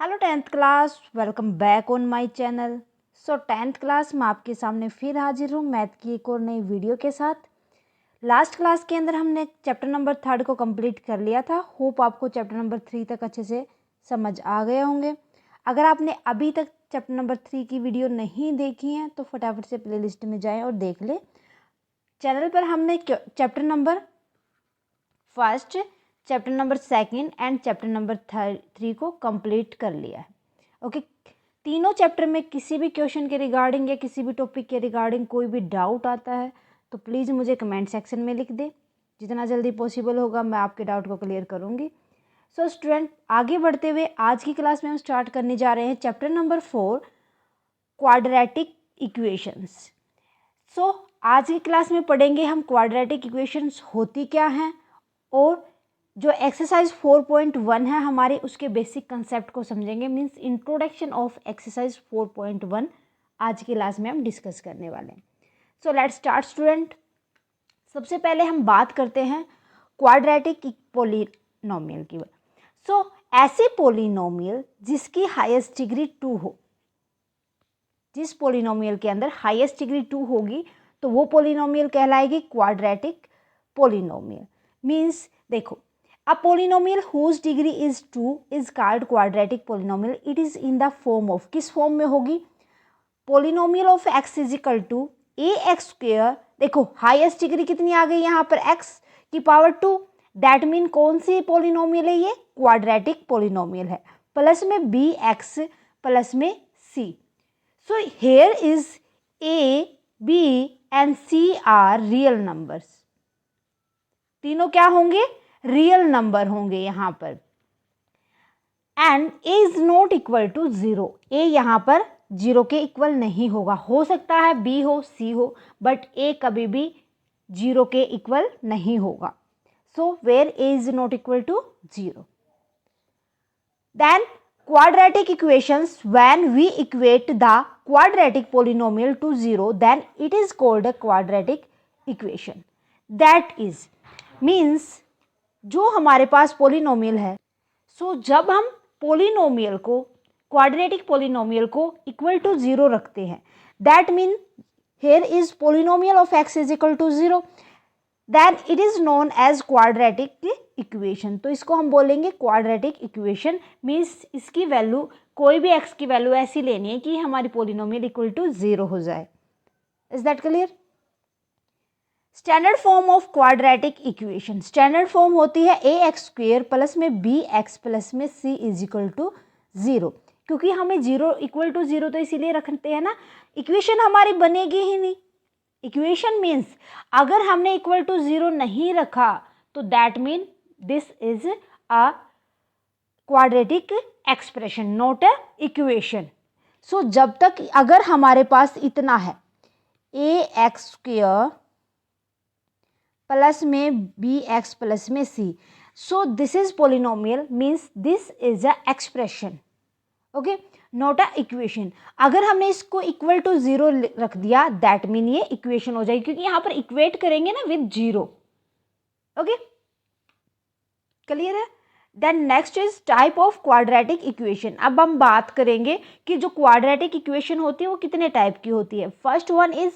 Hello tenth class, welcome back on my channel. So tenth class मैं आपके सामने फिर हाजिर हूँ मैथ की एक और नई वीडियो के साथ। लास्ट क्लास के अंदर हमने चैप्टर नंबर 3 को कंप्लीट कर लिया था। होप आपको चैप्टर नंबर 3 तक अच्छे से समझ आ गए होंगे। अगर आपने अभी तक चैप्टर नंबर 3 की वीडियो नहीं देखी है तो फटाफट से प्लेलिस्ट में जाएँ और देख लें। चैनल पर हमने chapter number 1, chapter number 2 and chapter number 3 को कंप्लीट कर लिया है। ओके, तीनों चैप्टर में किसी भी क्वेश्चन के रिगार्डिंग या किसी भी टॉपिक के रिगार्डिंग कोई भी डाउट आता है तो प्लीज़ मुझे कमेंट सेक्शन में लिख दे। जितना जल्दी पॉसिबल होगा मैं आपके डाउट को क्लियर करूँगी। सो स्टूडेंट, आगे बढ़ते हुए आज की क्लास में हम स्टार्ट करने जा रहे हैं चैप्टर नंबर 4, क्वाड्रेटिक इक्वेशंस। सो आज की क्लास में पढ़ेंगे हम क्वाड्रेटिक इक्वेशंस होती क्या हैं और जो एक्सरसाइज 4.1 है हमारे उसके बेसिक कंसेप्ट को समझेंगे। मींस इंट्रोडक्शन ऑफ एक्सरसाइज 4.1 आज की क्लास में हम डिस्कस करने वाले हैं। So let's start student. सबसे पहले हम बात करते हैं क्वाड्रेटिक पोलिनोमियल की। सो ऐसे पोलिनोमियल जिसकी हाईएस्ट डिग्री 2 हो, जिस पोलिनोमियल के अंदर हाईएस्ट डिग्री 2 होगी तो वो पोलिनोमियल कहलाएगी क्वाड्रेटिक पोलिनोमियल। मींस देखो, a polynomial whose degree is 2 is called quadratic polynomial. It is in the form of, किस फॉर्म में होगी? polynomial of x is equal to ax square। देखो हाईएस्ट डिग्री कितनी आ गई यहाँ पर, x की पावर 2। दैट मीन कौन सी पोलिनोमियल है ये? क्वाड्रेटिक पोलिनोमियल है। प्लस में bx प्लस में c। So here is a, b and c are real numbers. तीनों क्या होंगे? रियल नंबर होंगे यहाँ पर। And a is not equal to 0। A यहाँ पर 0 के इक्वल नहीं होगा। हो सकता है बी हो, सी हो, बट ए कभी भी 0 के इक्वल नहीं होगा। So where a is not equal to 0। Then quadratic equations, when we equate the quadratic polynomial to 0 then it is called a quadratic equation. That is means जो हमारे पास पोलिनोमियल है, सो जब हम पोलिनोमियल को, क्वाड्रेटिक पोलिनोमियल को equal to 0 रखते हैं, that mean here is polynomial of x is equal to 0, then it is known as quadratic equation. तो इसको हम बोलेंगे क्वाड्रेटिक इक्वेशन। मीन्स इसकी वैल्यू, कोई भी x की वैल्यू ऐसी लेनी है कि हमारी पोलिनोमियल इक्वल टू 0 हो जाए। Is that clear? Standard form of quadratic equation, standard form होती है ax स्क्वेयर प्लस में bx प्लस में c इज इक्वल टू 0। क्योंकि हमें 0 इक्वल टू 0 तो इसीलिए रखते हैं ना, इक्वेशन हमारी बनेगी ही नहीं। इक्वेशन मीन्स अगर हमने इक्वल टू 0 नहीं रखा तो that mean this is a quadratic expression, not a equation. So जब तक अगर हमारे पास इतना है ax स्क्वेयर प्लस में bx प्लस में c, so this is polynomial, means this is a expression, okay, not a equation. अगर हमने इसको इक्वल टू 0 रख दिया दैट मीन ये इक्वेशन हो जाएगी, क्योंकि यहाँ पर इक्वेट करेंगे ना विद 0। ओके, क्लियर है? Then next is type of quadratic equation. अब हम बात करेंगे कि जो क्वाड्रेटिक इक्वेशन होती है वो कितने टाइप की होती है। First one is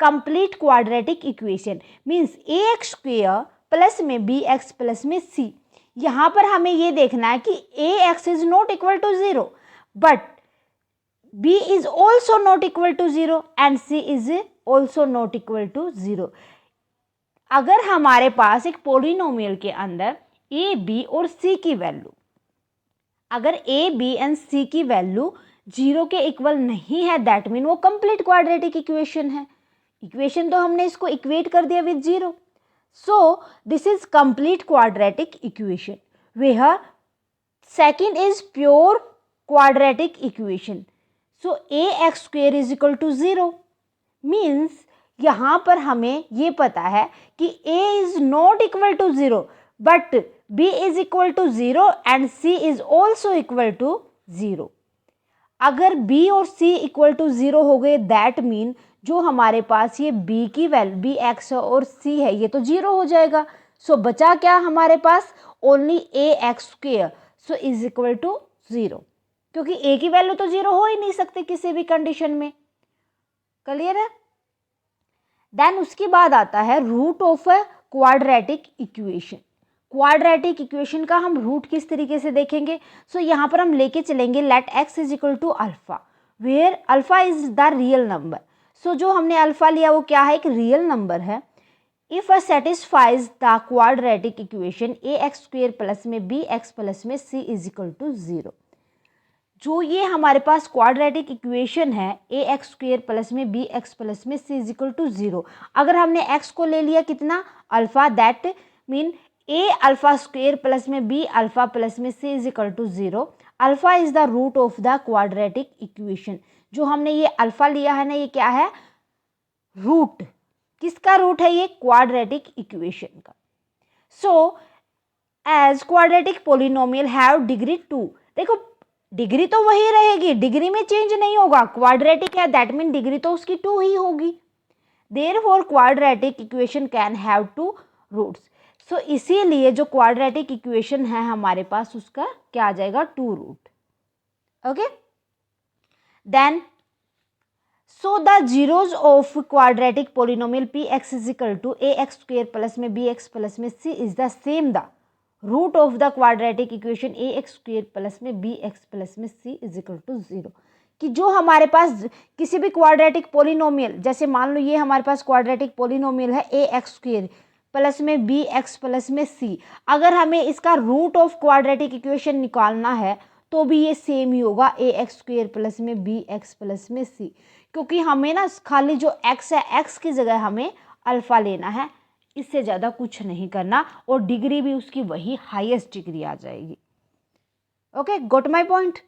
complete quadratic equation, means ax square plus में bx प्लस में c। यहाँ पर हमें ये देखना है कि ax is not equal to 0 but b is also not equal to 0 and c is also not equal to 0। अगर हमारे पास एक पोलिनोमियल के अंदर a, b और c की वैल्यू, अगर a, b एंड c की वैल्यू 0 के इक्वल नहीं है दैट मीन वो कंप्लीट क्वाड्रेटिक इक्वेशन है। इक्वेशन तो हमने इसको इक्वेट कर दिया with 0। So this is complete quadratic equation. Where second is pure quadratic equation. So ax square is equal to 0 means यहाँ पर हमें ये पता है कि a is not equal to 0 but b is equal to 0 and c is also equal to 0। अगर b और c equal to 0 हो गए दैट मीन जो हमारे पास ये b की वैल्यू bx और c है ये तो 0 हो जाएगा। सो बचा क्या हमारे पास? Only ax square, so is equal to 0। क्योंकि ए की वैल्यू तो 0 हो ही नहीं सकती किसी भी कंडीशन में। क्लियर है? देन उसके बाद आता है root of a quadratic equation. Quadratic equation का हम रूट किस तरीके से देखेंगे? सो यहाँ पर हम लेके चलेंगे let X is equal to alpha, where alpha is the real number. So जो हमने अल्फा लिया वो क्या है? एक रियल नंबर है। If a satisfies the quadratic equation A X square plus में बी एक्स प्लस में सी इज इक्वल टू 0। जो ये हमारे पास क्वाड्रेटिक इक्वेशन है ए एक्स स्क्वेयर प्लस में बी एक्स प्लस में सी इज इक्वल टू 0, अगर हमने एक्स को ले लिया कितना? Alpha, that mean A alpha square plus में बी अल्फा प्लस में C is equal to 0। Alpha is the root of the quadratic equation. जो हमने ये अल्फा लिया है ना, ये क्या है? रूट। किसका रूट है ये? क्वाड्रेटिक इक्वेशन का। So as quadratic polynomial have degree 2, देखो डिग्री तो वही रहेगी, डिग्री में चेंज नहीं होगा। क्वाड्रेटिक है दैट मीन डिग्री तो उसकी 2 ही होगी। Therefore quadratic equation can have 2 roots. So इसीलिए जो क्वाड्रेटिक इक्वेशन है हमारे पास उसका क्या आ जाएगा? 2 root. Okay, then so the zeros of quadratic polynomial P X is equal to A X square plus में बी एक्स प्लस में C is the same the root of the quadratic equation A X square plus में B X plus में C is equal to 0। कि जो हमारे पास किसी भी quadratic polynomial, जैसे मान लो ये हमारे पास क्वाड्रेटिक पोलिनोमियल है ए एक्स स्क्वेयर प्लस में बी एक्स प्लस में सी, अगर हमें इसका रूट ऑफ क्वाड्रेटिक इक्वेशन निकालना है तो भी ये सेम ही होगा, ए एक्स स्क्वेयर प्लस में बी एक्स प्लस में सी। क्योंकि हमें ना खाली जो एक्स है, एक्स की जगह हमें अल्फा लेना है, इससे ज़्यादा कुछ नहीं करना, और डिग्री भी उसकी वही हाईएस्ट डिग्री आ जाएगी। Okay, got my point?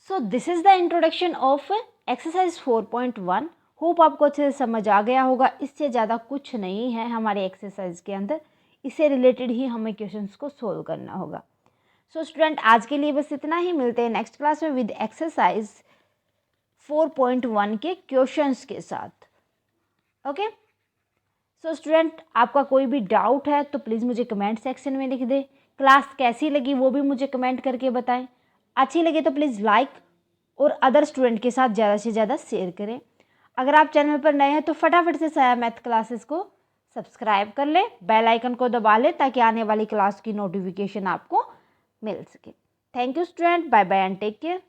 So this is the introduction of exercise 4.1। Hope आपको अच्छे से समझ आ गया होगा। इससे ज़्यादा कुछ नहीं है हमारे एक्सरसाइज के अंदर, इससे रिलेटेड ही हमें क्वेश्चंस को सोल्व करना होगा। सो स्टूडेंट, आज के लिए बस इतना ही। मिलते हैं नेक्स्ट क्लास में विद एक्सरसाइज 4.1 के क्वेश्चंस के साथ। ओके सो स्टूडेंट, आपका कोई भी डाउट है तो प्लीज़ मुझे कमेंट सेक्शन में लिख दे। क्लास कैसी लगी वो भी मुझे कमेंट करके बताएं। अच्छी लगे तो प्लीज़ लाइक और अदर स्टूडेंट के साथ ज़्यादा से ज़्यादा शेयर करें। अगर आप चैनल पर नए हैं तो फटाफट से साया मैथ क्लासेस को सब्सक्राइब कर ले, बेल आइकन को दबा ले ताकि आने वाली क्लास की नोटिफिकेशन आपको मिल सके। Thank you student, bye bye and take care.